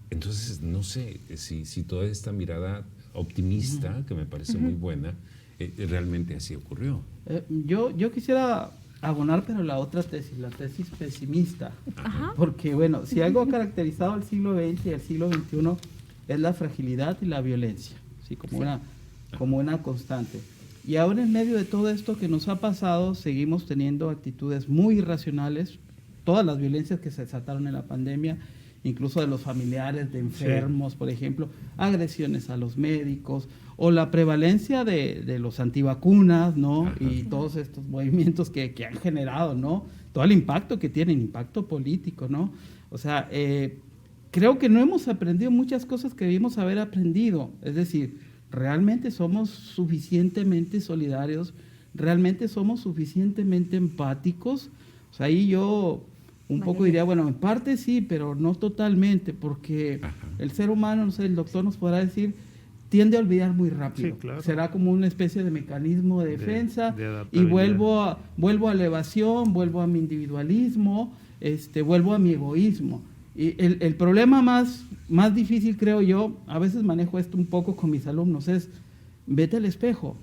Entonces, no sé si toda esta mirada optimista, que me parece muy buena, realmente así ocurrió. Yo quisiera abonar, pero la otra tesis, la tesis pesimista. Ajá. Porque, bueno, si algo ha caracterizado al siglo XX y al siglo XXI es la fragilidad y la violencia, ¿sí? Como una constante. Y ahora, en medio de todo esto que nos ha pasado, seguimos teniendo actitudes muy irracionales. Todas las violencias que se desataron en la pandemia, incluso de los familiares de enfermos, por ejemplo, agresiones a los médicos, o la prevalencia de los antivacunas, ¿no? Y todos estos movimientos que han generado, ¿no? Todo el impacto que tienen, impacto político, ¿no? O sea, creo que no hemos aprendido muchas cosas que debimos haber aprendido. Es decir, realmente somos suficientemente solidarios, realmente somos suficientemente empáticos. O sea, ahí yo un poco diría, bueno, en parte sí, pero no totalmente, porque el ser humano, no sé, el doctor nos podrá decir, tiende a olvidar muy rápido. Sí, claro. Será como una especie de mecanismo de defensa, de y adaptabilidad. vuelvo a la evasión, vuelvo a mi individualismo, vuelvo a mi egoísmo. Y el problema más difícil, creo yo, a veces manejo esto un poco con mis alumnos, es vete al espejo,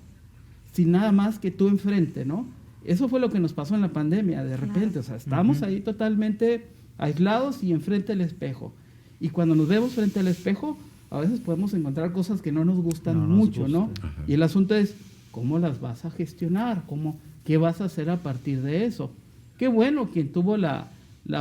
sin nada más que tú enfrente, ¿no? Eso fue lo que nos pasó en la pandemia, de repente, o sea, estamos ahí totalmente aislados y enfrente al espejo. Y cuando nos vemos frente al espejo, a veces podemos encontrar cosas que no nos gustan mucho, ¿no? Y el asunto es, ¿cómo las vas a gestionar? ¿Qué vas a hacer a partir de eso? Qué bueno quien tuvo la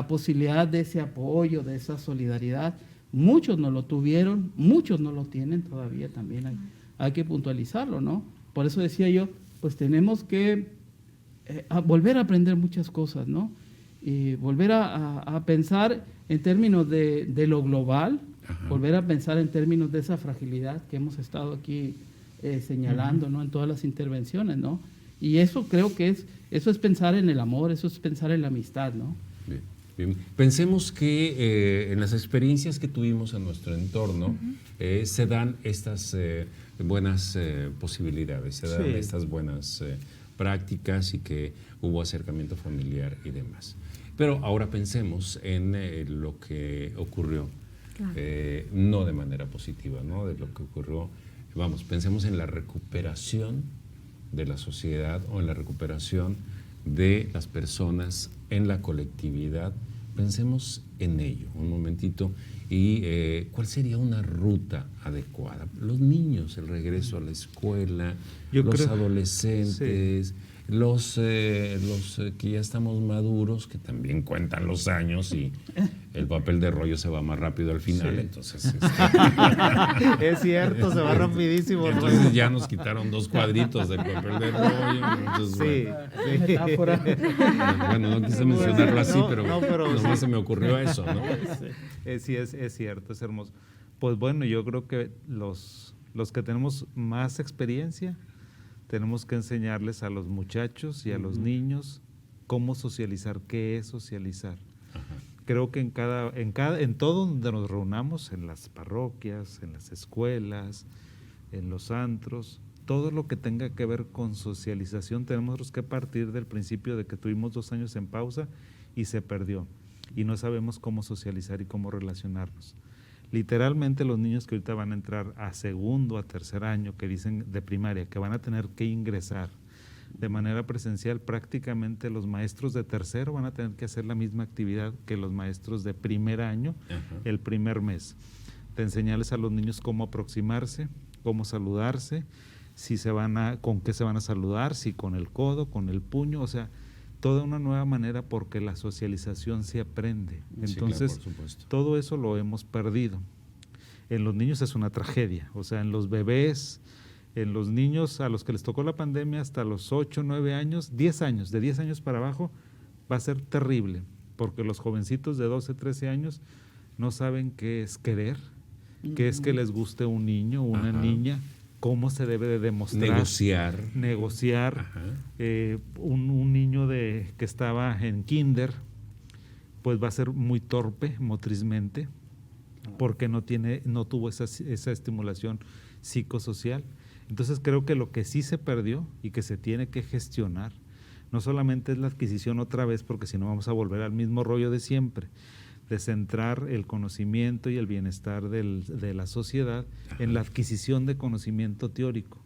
posibilidad de ese apoyo, de esa solidaridad. Muchos no lo tuvieron, muchos no lo tienen todavía, también hay que puntualizarlo, ¿no? Por eso decía yo, pues tenemos que volver a aprender muchas cosas, ¿no? Y volver a pensar en términos de lo global, volver a pensar en términos de esa fragilidad que hemos estado aquí señalando, ¿no? En todas las intervenciones, ¿no? Y eso creo que eso es pensar en el amor, eso es pensar en la amistad, ¿no? Bien, bien. Pensemos que en las experiencias que tuvimos en nuestro entorno se dan estas buenas posibilidades, se dan estas buenas prácticas, y que hubo acercamiento familiar y demás. Pero ahora pensemos en lo que ocurrió, no de manera positiva, ¿no? De lo que ocurrió, pensemos en la recuperación de la sociedad, o en la recuperación de las personas en la colectividad. Pensemos en ello un momentito, y cuál sería una ruta adecuada. Los niños, el regreso a la escuela, adolescentes, los que ya estamos maduros, que también cuentan los años, y el papel de rollo se va más rápido al final, entonces... Es cierto, se va rapidísimo. Entonces ya nos quitaron 2 cuadritos del papel de rollo. Entonces, Metáfora. Bueno, no quise mencionarlo así, pero nomás se me ocurrió eso, ¿no? Sí, es cierto, es hermoso. Pues bueno, yo creo que los que tenemos más experiencia, tenemos que enseñarles a los muchachos y a los niños cómo socializar, qué es socializar. Creo que en todo donde nos reunamos, en las parroquias, en las escuelas, en los antros, todo lo que tenga que ver con socialización, tenemos que partir del principio de que tuvimos 2 años en pausa y se perdió, y no sabemos cómo socializar y cómo relacionarnos. Literalmente, los niños que ahorita van a entrar a segundo, a tercer año, que dicen de primaria, que van a tener que ingresar de manera presencial, prácticamente los maestros de tercero van a tener que hacer la misma actividad que los maestros de primer año, el primer mes. De enseñarles a los niños cómo aproximarse, cómo saludarse, con qué se van a saludar, si con el codo, con el puño, o sea, toda una nueva manera, porque la socialización se aprende. Entonces, sí, claro, por supuesto. Todo eso lo hemos perdido. En los niños es una tragedia, o sea, en los bebés, en los niños a los que les tocó la pandemia hasta los 8, 9 años, 10 años, de 10 años para abajo, va a ser terrible, porque los jovencitos de 12, 13 años no saben qué es querer, qué es que les guste un niño o una niña, cómo se debe de demostrar. Negociar. Un niño que estaba en kinder, pues va a ser muy torpe motrizmente, porque no tuvo esa estimulación psicosocial. Entonces creo que lo que sí se perdió y que se tiene que gestionar, no solamente es la adquisición otra vez, porque si no vamos a volver al mismo rollo de siempre, de centrar el conocimiento y el bienestar de la sociedad en la adquisición de conocimiento teórico,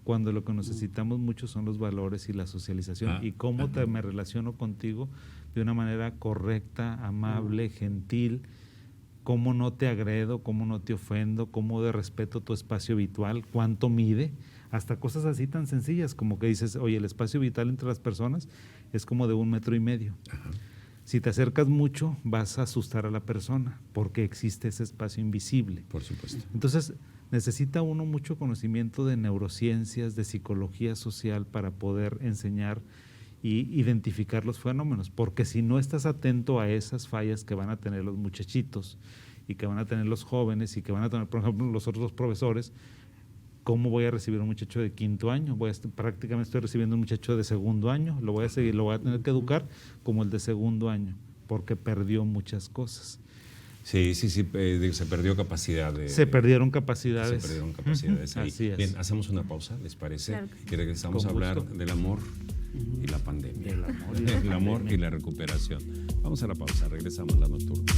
cuando lo que necesitamos mucho son los valores y la socialización, y cómo me relaciono contigo de una manera correcta, amable, gentil, cómo no te agredo, cómo no te ofendo, cómo de respeto tu espacio vital, cuánto mide, hasta cosas así tan sencillas como que dices, oye, el espacio vital entre las personas es como de 1,5 metros. Ajá. Si te acercas mucho, vas a asustar a la persona, porque existe ese espacio invisible. Por supuesto. Entonces, necesita uno mucho conocimiento de neurociencias, de psicología social, para poder enseñar y identificar los fenómenos, porque si no estás atento a esas fallas que van a tener los muchachitos y que van a tener los jóvenes y que van a tener, por ejemplo, los otros profesores, ¿cómo voy a recibir un muchacho de 5º año? Prácticamente estoy recibiendo un muchacho de 2º año, lo voy a tener que educar como el de 2º año, porque perdió muchas cosas. Sí, se perdió capacidad. Se perdieron capacidades. Se perdieron capacidades ahí. Así es. Bien, hacemos una pausa, ¿les parece? Claro. Y regresamos a hablar del amor y la pandemia. El amor y la recuperación. Vamos a la pausa, regresamos a La Nocturna.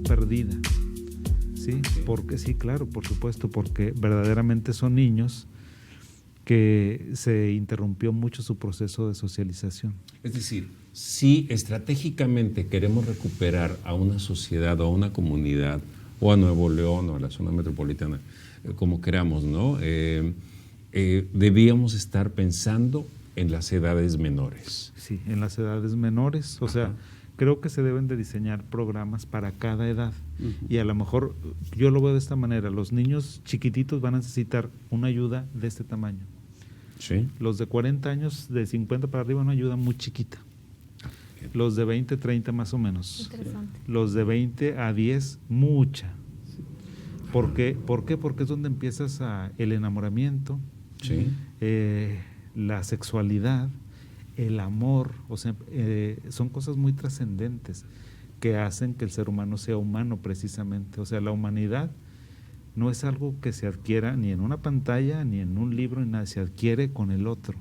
Perdida, ¿sí? Porque sí, claro, por supuesto, porque verdaderamente son niños que se interrumpió mucho su proceso de socialización. Es decir, si estratégicamente queremos recuperar a una sociedad o a una comunidad, o a Nuevo León o a la zona metropolitana, como queramos, ¿no? Debíamos estar pensando en las edades menores. Sí, en las edades menores, o sea, creo que se deben de diseñar programas para cada edad. Y a lo mejor, yo lo veo de esta manera, los niños chiquititos van a necesitar una ayuda de este tamaño. Sí. Los de 40 años, de 50 para arriba, una ayuda muy chiquita. Los de 20, 30 más o menos. Interesante. Los de 20 a 10, mucha. ¿Por qué? Porque es donde empiezas el enamoramiento, Sí. La sexualidad, el amor, o sea, son cosas muy trascendentes que hacen que el ser humano sea humano precisamente. O sea, la humanidad no es algo que se adquiera ni en una pantalla, ni en un libro, ni nada, se adquiere con el otro,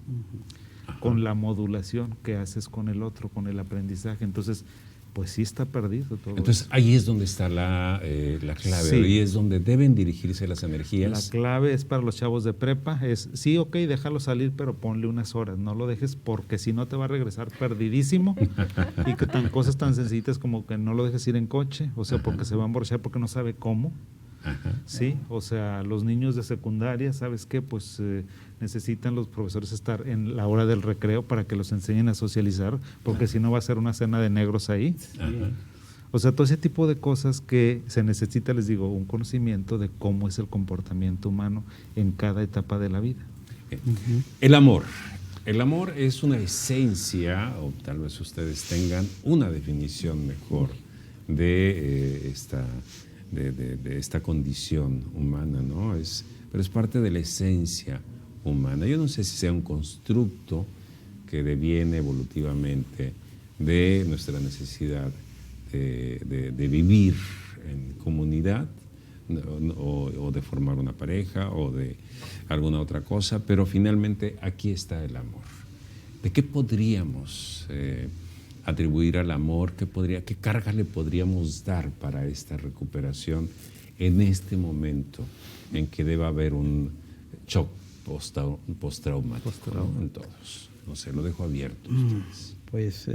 con la modulación que haces con el otro, con el aprendizaje. Entonces, pues sí está perdido todo. Entonces, eso. ahí es donde está la clave, Sí. ahí es donde deben dirigirse las energías. La clave es para los chavos de prepa, es sí, ok, déjalo salir, pero ponle unas horas, no lo dejes porque si no te va a regresar perdidísimo y que cosas tan sencillitas como que no lo dejes ir en coche, o sea, porque se va a emborrachar porque no sabe cómo. Sí, o sea, los niños de secundaria, ¿sabes qué? Pues necesitan los profesores estar en la hora del recreo para que los enseñen a socializar, porque si no va a ser una cena de negros ahí. O sea, todo ese tipo de cosas que se necesita, les digo, un conocimiento de cómo es el comportamiento humano en cada etapa de la vida. El amor. El amor es una esencia, o tal vez ustedes tengan una definición mejor de esta condición humana, ¿no? Pero es parte de la esencia humana. Yo no sé si sea un constructo que deviene evolutivamente de nuestra necesidad de vivir en comunidad o de formar una pareja o de alguna otra cosa, pero finalmente aquí está el amor. ¿De qué podríamos atribuir al amor? ¿Qué carga le podríamos dar para esta recuperación en este momento en que deba haber un shock postraumático, ¿no? En todos? No sé, lo dejo abierto a ustedes. Pues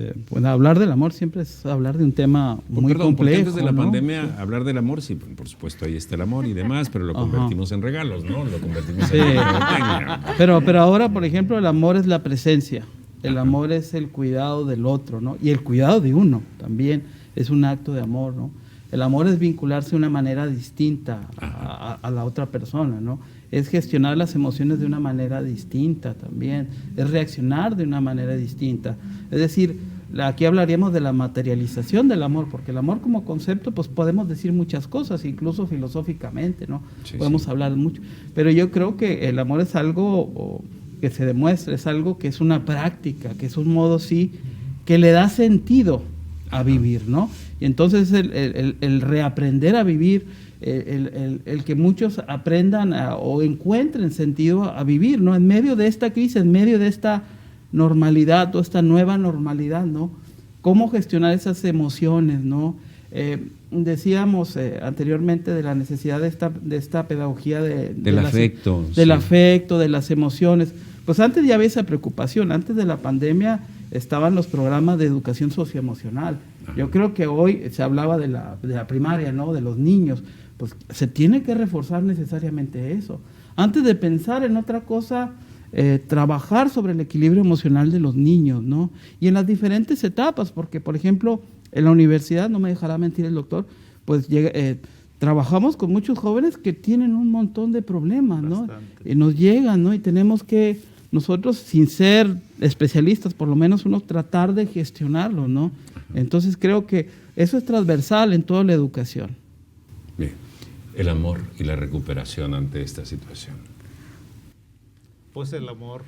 hablar del amor siempre es hablar de un tema muy complejo. Porque antes de la ¿no? pandemia, hablar del amor, sí, por supuesto, ahí está el amor y demás, pero lo convertimos en regalos, ¿no? Lo convertimos en mercadotecnia. Pero ahora, por ejemplo, el amor es la presencia, el amor es el cuidado del otro, ¿no? Y el cuidado de uno también es un acto de amor, ¿no? El amor es vincularse de una manera distinta a la otra persona, ¿no? Es gestionar las emociones de una manera distinta también, es reaccionar de una manera distinta. Es decir, aquí hablaríamos de la materialización del amor, porque el amor como concepto, pues podemos decir muchas cosas, incluso filosóficamente, ¿no? Sí, podemos hablar mucho, pero yo creo que el amor es algo que se demuestra, es algo que es una práctica, que es un modo, sí, que le da sentido a vivir, ¿no? Y entonces el reaprender a vivir, el que muchos aprendan o encuentren sentido a vivir, ¿no? En medio de esta crisis, en medio de esta normalidad o esta nueva normalidad, ¿no? Cómo gestionar esas emociones, ¿no? Decíamos anteriormente de la necesidad de esta pedagogía del afecto. Del afecto, de las emociones. Pues antes ya había esa preocupación, antes de la pandemia estaban los programas de educación socioemocional. Yo creo que hoy se hablaba de la primaria, ¿no? De los niños. Pues se tiene que reforzar necesariamente eso. Antes de pensar en otra cosa, trabajar sobre el equilibrio emocional de los niños, ¿no? Y en las diferentes etapas, porque, por ejemplo, en la universidad, no me dejará mentir el doctor, pues trabajamos con muchos jóvenes que tienen un montón de problemas, ¿no? Y nos llegan, ¿no? Y tenemos que nosotros, sin ser especialistas, por lo menos uno tratar de gestionarlo, ¿no? Entonces creo que eso es transversal en toda la educación. Bien, el amor y la recuperación ante esta situación. Pues el amor,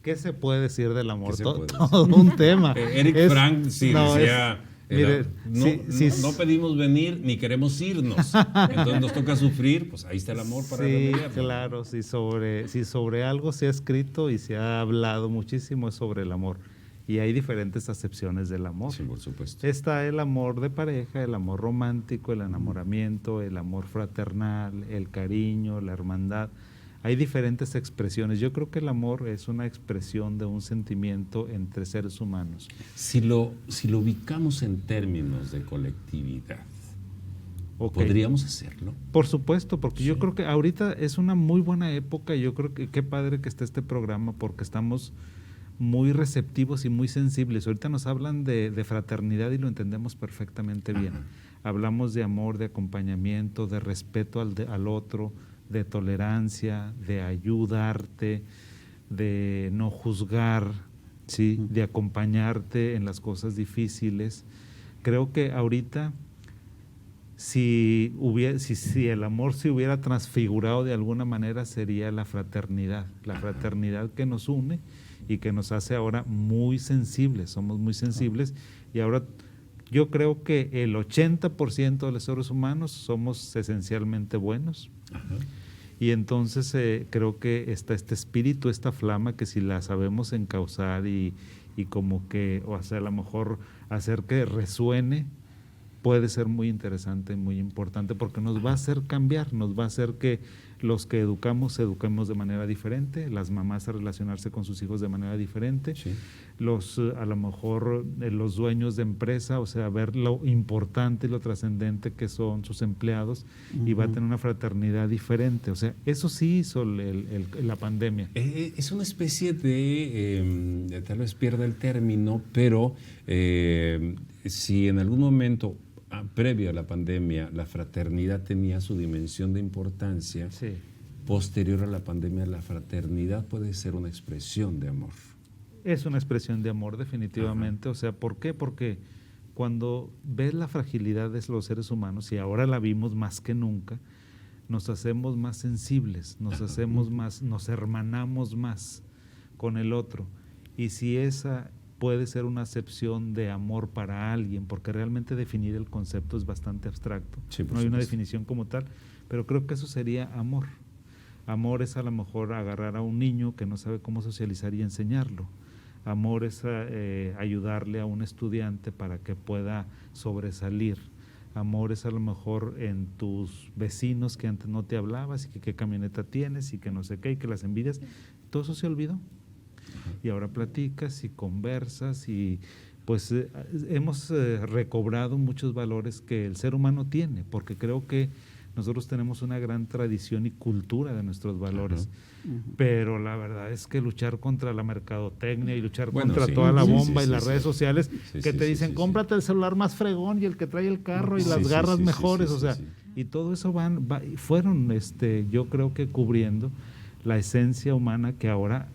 ¿qué se puede decir del amor? Todo un tema. Eric Frank sí decía... Mire, no pedimos venir ni queremos irnos. Entonces nos toca sufrir, pues ahí está el amor para remediarlo. Claro, si sobre algo se ha escrito y se ha hablado muchísimo es sobre el amor. Y hay diferentes acepciones del amor. Sí, por supuesto. Está el amor de pareja, el amor romántico, el enamoramiento, el amor fraternal, el cariño, la hermandad. Hay diferentes expresiones. Yo creo que el amor es una expresión de un sentimiento entre seres humanos. Si lo ubicamos en términos de colectividad, ¿podríamos hacerlo? Por supuesto, porque yo creo que ahorita es una muy buena época y yo creo que qué padre que esté este programa porque estamos muy receptivos y muy sensibles. Ahorita nos hablan de fraternidad y lo entendemos perfectamente bien. Hablamos de amor, de acompañamiento, de respeto al otro, de tolerancia, de ayudarte, de no juzgar, ¿sí? De acompañarte en las cosas difíciles. Creo que ahorita, si el amor se hubiera transfigurado de alguna manera, sería la fraternidad que nos une y que nos hace ahora muy sensibles, somos muy sensibles y ahora yo creo que el 80% de los seres humanos somos esencialmente buenos. Y entonces creo que está este espíritu, esta flama que si la sabemos encauzar y como que, o sea, a lo mejor hacer que resuene, puede ser muy interesante, muy importante, porque nos va a hacer cambiar, nos va a hacer que los que eduquemos de manera diferente, las mamás a relacionarse con sus hijos de manera diferente, Sí. a lo mejor los dueños de empresa, o sea, ver lo importante y lo trascendente que son sus empleados y va a tener una fraternidad diferente. O sea, eso sí hizo la pandemia. Es una especie de tal vez pierda el término, pero si en algún momento previo a la pandemia la fraternidad tenía su dimensión de importancia, Sí. posterior a la pandemia la fraternidad puede ser una expresión de amor. Es una expresión de amor definitivamente. O sea, ¿por qué? Porque cuando ves la fragilidad de los seres humanos, y ahora la vimos más que nunca, nos hacemos más sensibles, nos hermanamos más con el otro. Y si esa puede ser una acepción de amor para alguien, porque realmente definir el concepto es bastante abstracto, Sí, por no hay una supuesto. definición como tal, pero creo que eso sería amor. Amor es a lo mejor agarrar a un niño que no sabe cómo socializar y enseñarlo. Amor es ayudarle a un estudiante para que pueda sobresalir. Amor es a lo mejor en tus vecinos que antes no te hablabas y que qué camioneta tienes y que no sé qué y que las envidias. Todo eso se olvidó. y ahora platicas y conversas y pues hemos recobrado muchos valores que el ser humano tiene, porque creo que nosotros tenemos una gran tradición y cultura de nuestros valores, pero la verdad es que luchar contra la mercadotecnia y luchar contra toda la bomba y las redes sociales que te dicen, cómprate el celular más fregón y el que trae el carro y las garras mejores, o sea, y todo eso fueron, yo creo que cubriendo la esencia humana que ahora,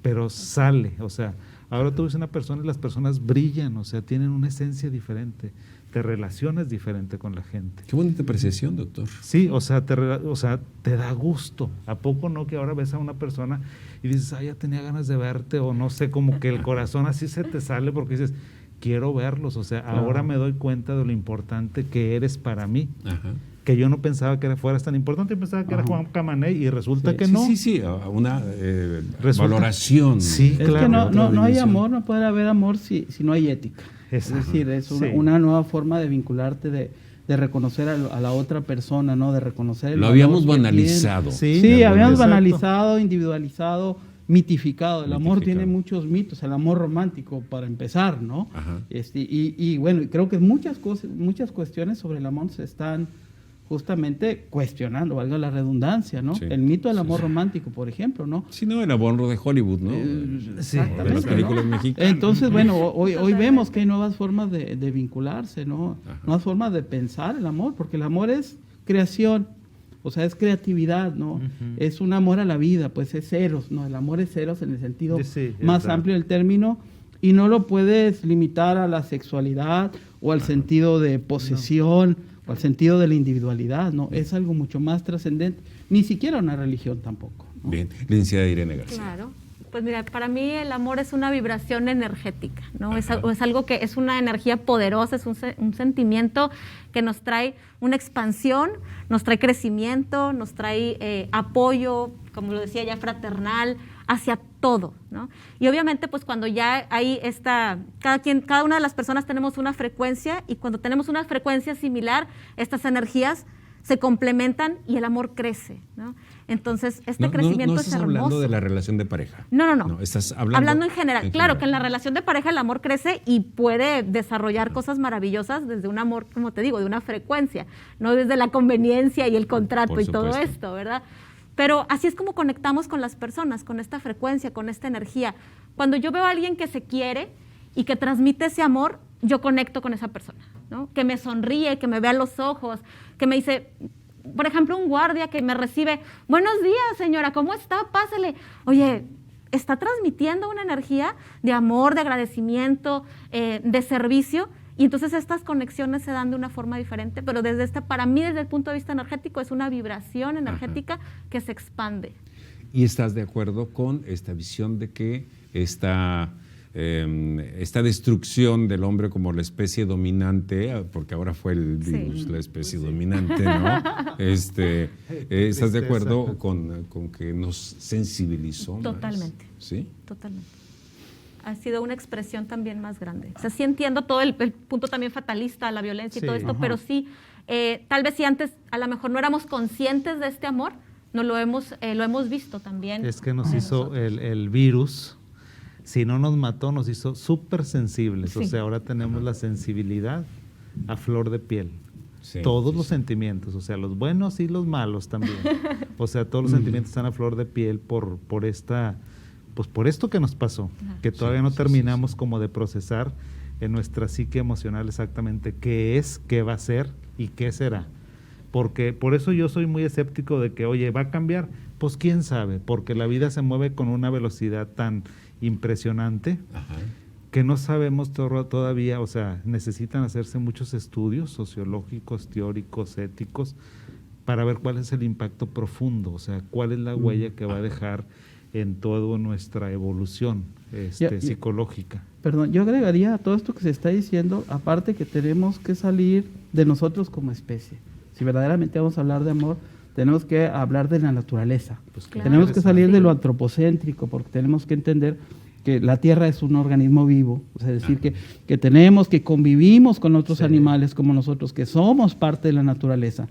pero sale, o sea, ahora tú ves una persona y las personas brillan, o sea, tienen una esencia diferente, te relacionas diferente con la gente. Qué bonita apreciación, doctor. Sí, o sea, te da gusto. ¿A poco no que ahora ves a una persona y dices, ya tenía ganas de verte, o no sé, como que el corazón así se te sale porque dices, quiero verlos, o sea, ahora me doy cuenta de lo importante que eres para mí. Ajá. Que yo no pensaba que fueras tan importante, yo pensaba que era Juan Camaney y resulta que no. Sí, una valoración. Sí, es claro. Que no hay amor, no puede haber amor si no hay ética. Es decir, es una nueva forma de vincularte, de reconocer a la otra persona, ¿no? De reconocer el Lo habíamos banalizado. Sí, habíamos banalizado, individualizado, mitificado. El amor tiene muchos mitos, el amor romántico para empezar, ¿no? Ajá. Y bueno, creo que muchas cuestiones sobre el amor se están justamente cuestionando, valga la redundancia, ¿no? Sí, el mito del amor romántico, por ejemplo, ¿no? Sí, no, el amor de Hollywood, ¿no? Exactamente, de las películas mexicanas. Entonces, bueno, hoy vemos que hay nuevas formas de vincularse, ¿no? Ajá. Nuevas formas de pensar el amor, porque el amor es creación, o sea, es creatividad, ¿no? Es un amor a la vida, pues es eros, ¿no? El amor es eros en el sentido más amplio del término, y no lo puedes limitar a la sexualidad o al sentido de posesión, al sentido de la individualidad, ¿no? Es algo mucho más trascendente, ni siquiera una religión tampoco, ¿no? Bien, licenciada Irene García. Claro, pues mira, para mí el amor es una vibración energética, ¿no? Es algo que es una energía poderosa, es un sentimiento que nos trae una expansión, nos trae crecimiento, nos trae apoyo, como lo decía ya, fraternal, hacia todo, ¿no? Y obviamente, pues cuando ya hay cada una de las personas tenemos una frecuencia, y cuando tenemos una frecuencia similar, estas energías se complementan y el amor crece, ¿no? Entonces, crecimiento es hermoso. No estás hablando de la relación de pareja. No. Estás hablando en general. Claro que en la relación de pareja el amor crece y puede desarrollar cosas maravillosas desde un amor, como te digo, de una frecuencia, no desde la conveniencia y el contrato y todo esto, ¿verdad? Pero así es como conectamos con las personas, con esta frecuencia, con esta energía. Cuando yo veo a alguien que se quiere y que transmite ese amor, yo conecto con esa persona, ¿no? Que me sonríe, que me vea a los ojos, que me dice, por ejemplo, un guardia que me recibe, buenos días, señora, ¿cómo está? Pásale. Oye, está transmitiendo una energía de amor, de agradecimiento, de servicio. Y entonces estas conexiones se dan de una forma diferente, pero para mí, desde el punto de vista energético, es una vibración energética que se expande. ¿Y estás de acuerdo con esta visión de que esta destrucción del hombre como la especie dominante, porque ahora fue el virus la especie dominante, ¿no? ¿Estás de acuerdo con que nos sensibilizó? Totalmente. ¿Sí? Totalmente. Ha sido una expresión también más grande. O sea, sí entiendo todo el punto también fatalista, la violencia y todo esto, pero sí, tal vez si antes a lo mejor no éramos conscientes de este amor, no lo hemos visto también. Es que nos hizo el virus, si no nos mató, nos hizo súper sensibles. Sí. O sea, ahora tenemos la sensibilidad a flor de piel. Sí, todos los sentimientos, o sea, los buenos y los malos también. O sea, todos los sentimientos están a flor de piel por esto que nos pasó, que todavía no terminamos como de procesar en nuestra psique emocional exactamente qué es, qué va a ser y qué será. Porque por eso yo soy muy escéptico de que, oye, ¿va a cambiar? Pues quién sabe, porque la vida se mueve con una velocidad tan impresionante que no sabemos todavía, o sea, necesitan hacerse muchos estudios sociológicos, teóricos, éticos, para ver cuál es el impacto profundo, o sea, cuál es la huella que va a dejar en toda nuestra evolución psicológica. Perdón, yo agregaría a todo esto que se está diciendo, aparte que tenemos que salir de nosotros como especie. Si verdaderamente vamos a hablar de amor, tenemos que hablar de la naturaleza. Pues claro, tenemos que salir de lo antropocéntrico, porque tenemos que entender que la Tierra es un organismo vivo, o sea, decir que convivimos con otros animales como nosotros, que somos parte de la naturaleza.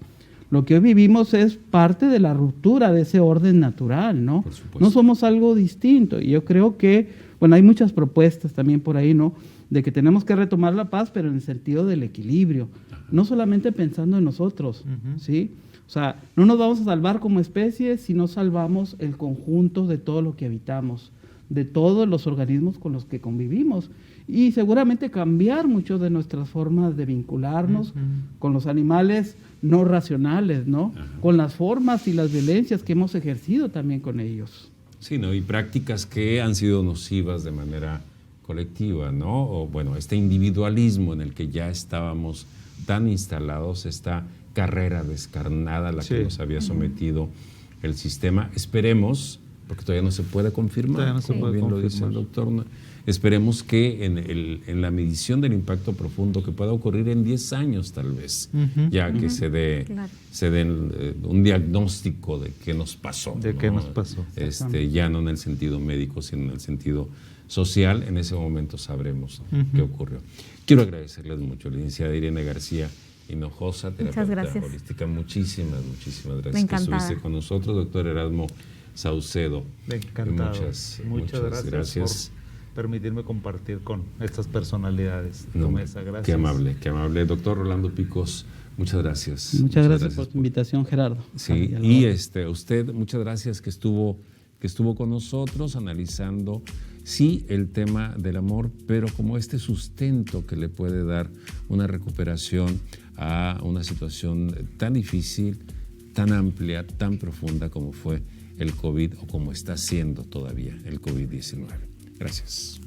Lo que hoy vivimos es parte de la ruptura de ese orden natural, ¿no? Por supuesto. No somos algo distinto. Y yo creo que, bueno, hay muchas propuestas también por ahí, ¿no? De que tenemos que retomar la paz, pero en el sentido del equilibrio. No solamente pensando en nosotros, ¿sí? O sea, no nos vamos a salvar como especie si no salvamos el conjunto de todo lo que habitamos, de todos los organismos con los que convivimos. Y seguramente cambiar mucho de nuestras formas de vincularnos con los animales no racionales, ¿no? Con las formas y las violencias que hemos ejercido también con ellos. Sí, ¿no? Y prácticas que han sido nocivas de manera colectiva, ¿no? O bueno, este individualismo en el que ya estábamos tan instalados, esta carrera descarnada a la que nos había sometido el sistema. Esperemos, porque todavía no se puede confirmar, Todavía no se puede bien lo dice el doctor, ¿no? Esperemos que en la medición del impacto profundo que pueda ocurrir en 10 años tal vez, ya que se den un diagnóstico de qué nos pasó. De qué nos pasó. Ya no en el sentido médico, sino en el sentido social, en ese momento sabremos qué ocurrió. Quiero agradecerles mucho, licenciada Irene García Hinojosa, terapeuta holística. Muchísimas gracias que estuviste con nosotros. Doctor Erasmo Saucedo. Encantado. Muchas gracias por permitirme compartir con estas personalidades. Gracias. Qué amable. Doctor Rolando Picos, muchas gracias. Muchas gracias por tu invitación, Gerardo. Sí, y usted, muchas gracias que estuvo con nosotros analizando, sí, el tema del amor, pero como este sustento que le puede dar una recuperación a una situación tan difícil, tan amplia, tan profunda como fue el COVID o como está siendo todavía el COVID-19. Gracias.